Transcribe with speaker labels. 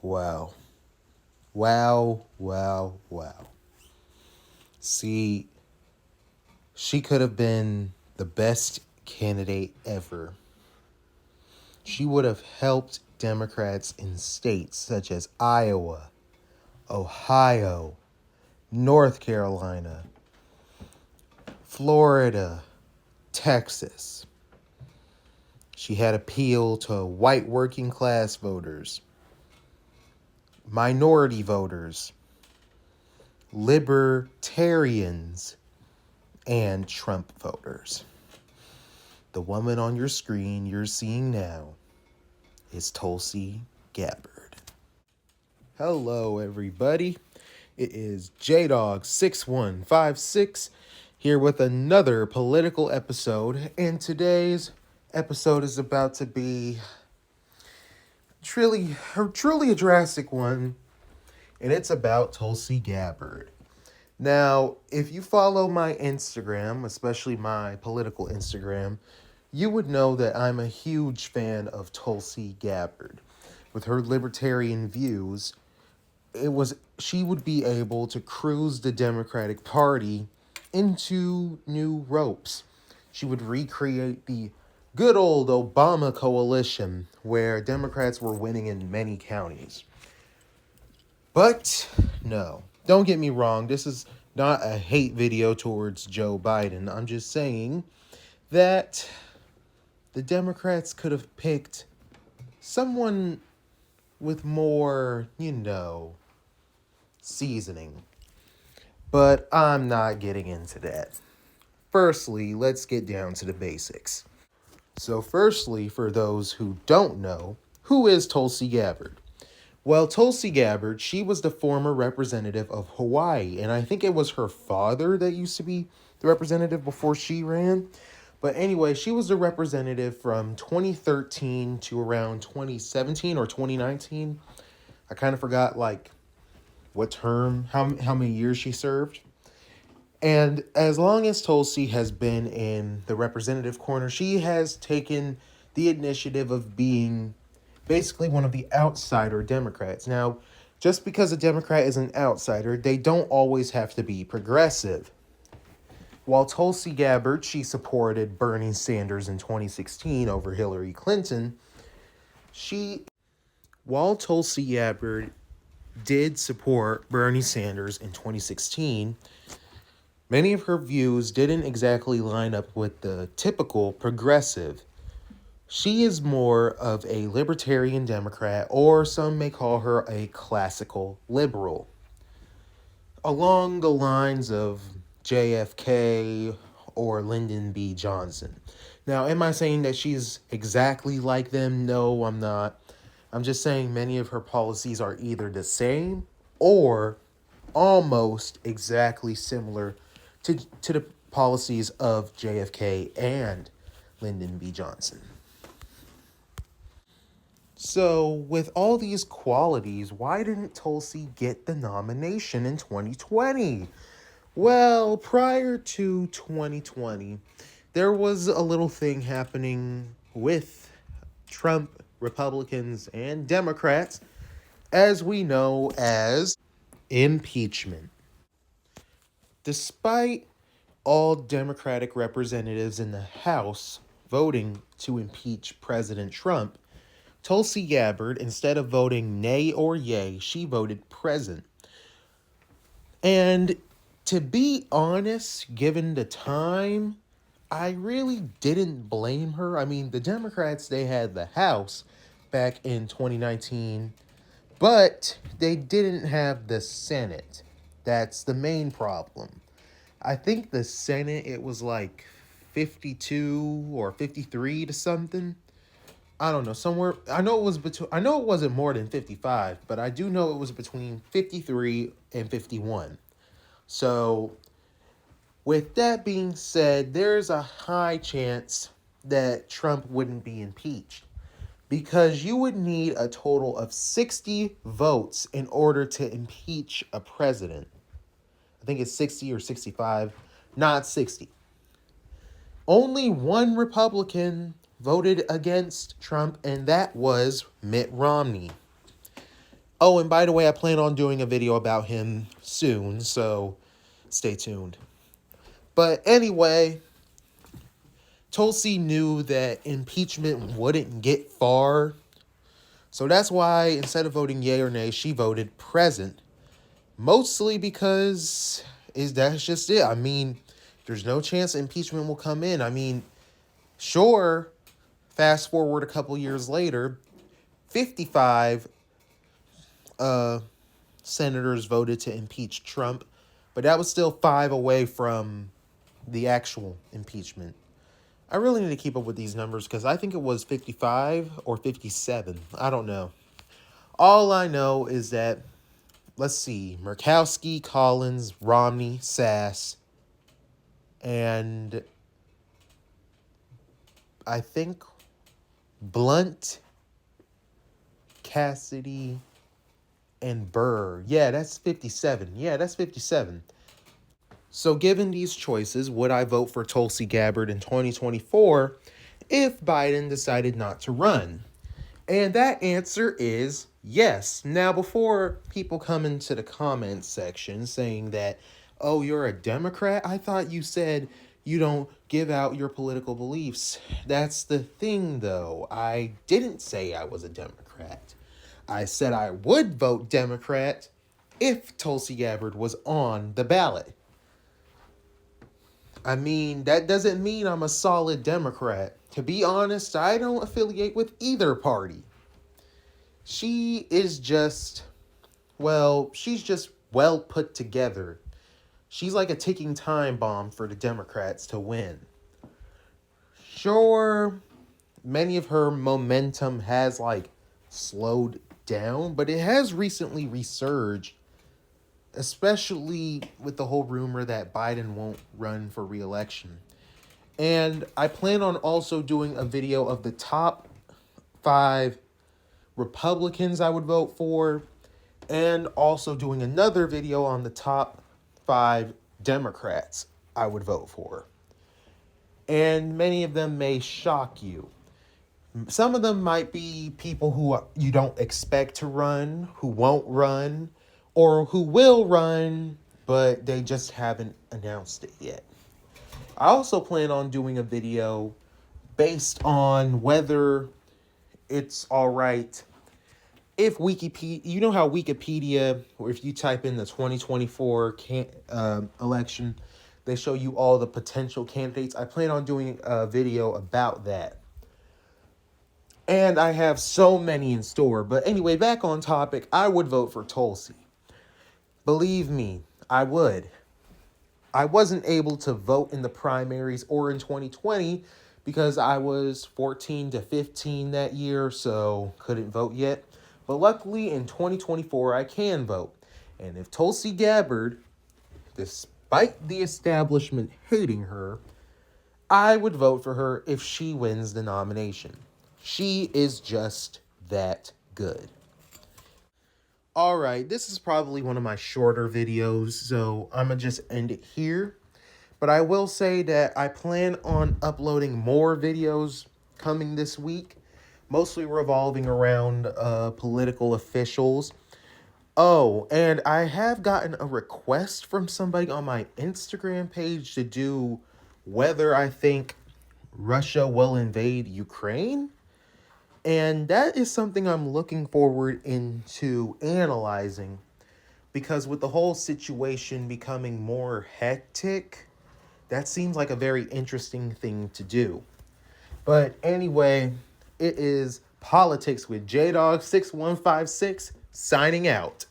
Speaker 1: Wow. Wow, wow, wow. See, she could have been the best candidate ever. She would have helped Democrats in states such as Iowa, Ohio, North Carolina, Florida, Texas. She had appeal to white working class voters, minority voters, libertarians, and Trump voters. The woman on your screen you're seeing now is Tulsi Gabbard. Hello, everybody. It is JDog6156 here with another political episode, and today's episode is about to be truly a drastic one, and it's about Tulsi Gabbard. Now, if you follow my Instagram, especially my political Instagram, you would know that I'm a huge fan of Tulsi Gabbard. With her libertarian views, she would be able to cruise the Democratic Party into new ropes. She would recreate the good old Obama coalition where Democrats were winning in many counties. But no, don't get me wrong, this is not a hate video towards Joe Biden. I'm just saying that the Democrats could have picked someone with more, seasoning. But I'm not getting into that. Firstly, let's get down to the basics. So firstly, for those who don't know, who is Tulsi Gabbard? Well, Tulsi Gabbard, she was the former representative of Hawaii, and I think it was her father that used to be the representative before she ran. But anyway, she was the representative from 2013 to around 2017 or 2019. I kind of forgot, what term, how many years she served. And as long as Tulsi has been in the representative corner, she has taken the initiative of being basically one of the outsider Democrats. Now, just because a Democrat is an outsider, they don't always have to be progressive. While Tulsi Gabbard, she supported Bernie Sanders in 2016 over Hillary Clinton, while Tulsi Gabbard did support Bernie Sanders in 2016, many of her views didn't exactly line up with the typical progressive. She is more of a libertarian Democrat, or some may call her a classical liberal, along the lines of JFK or Lyndon B. Johnson. Now, am I saying that she's exactly like them? No, I'm not. I'm just saying many of her policies are either the same or almost exactly similar to the policies of JFK and Lyndon B. Johnson. So, with all these qualities, why didn't Tulsi get the nomination in 2020? Well, prior to 2020, there was a little thing happening with Trump, Republicans, and Democrats, as we know as impeachment. Despite all Democratic representatives in the House voting to impeach President Trump, Tulsi Gabbard, instead of voting nay or yay, she voted present. And to be honest, given the time, I really didn't blame her. I mean, the Democrats, they had the House back in 2019, but they didn't have the Senate. That's the main problem. I think the Senate, it was like 52 or 53 to something. I don't know, somewhere. I know it wasn't more than 55, but I do know it was between 53 and 51. So, with that being said, there's a high chance that Trump wouldn't be impeached because you would need a total of 60 votes in order to impeach a president. I think it's 60 or 65, not 60. Only one Republican voted against Trump, and that was Mitt Romney. Oh, and by the way, I plan on doing a video about him soon, so stay tuned. But anyway, Tulsi knew that impeachment wouldn't get far, so that's why instead of voting yay or nay, she voted present. Mostly because that's just it. I mean, there's no chance impeachment will come in. I mean, sure, fast forward a couple years later, 55 senators voted to impeach Trump, but that was still 5 away from the actual impeachment. I really need to keep up with these numbers because I think it was 55 or 57. I don't know. All I know is that, let's see, Murkowski, Collins, Romney, Sass, and I think Blunt, Cassidy, and Burr. Yeah, that's 57. Yeah, that's 57. So given these choices, would I vote for Tulsi Gabbard in 2024 if Biden decided not to run? And that answer is yes. Now, before people come into the comments section saying that, oh, you're a Democrat, I thought you said you don't give out your political beliefs. That's the thing, though. I didn't say I was a Democrat. I said I would vote Democrat if Tulsi Gabbard was on the ballot. I mean, that doesn't mean I'm a solid Democrat. To be honest, I don't affiliate with either party. She is just, she's just well put together. She's like a ticking time bomb for the Democrats to win. Sure, many of her momentum has slowed down, but it has recently resurged, especially with the whole rumor that Biden won't run for re-election. And I plan on also doing a video of the top 5 Republicans I would vote for, and also doing another video on the top 5 Democrats I would vote for. And many of them may shock you. Some of them might be people who you don't expect to run, who won't run, or who will run, but they just haven't announced it yet. I also plan on doing a video based on whether it's all right if Wikipedia, you know how Wikipedia, or if you type in the 2024 election, they show you all the potential candidates. I plan on doing a video about that. And I have so many in store. But anyway, back on topic, I would vote for Tulsi. Believe me, I would. I wasn't able to vote in the primaries or in 2020 because I was 14 to 15 that year, so couldn't vote yet. But luckily, in 2024, I can vote. And if Tulsi Gabbard, despite the establishment hating her, I would vote for her if she wins the nomination. She is just that good. Alright, this is probably one of my shorter videos, so I'm going to just end it here. But I will say that I plan on uploading more videos coming this week, mostly revolving around political officials. Oh, and I have gotten a request from somebody on my Instagram page to do whether I think Russia will invade Ukraine. And that is something I'm looking forward into analyzing, because with the whole situation becoming more hectic, that seems like a very interesting thing to do. But anyway, it is Politics with JDog6156 signing out.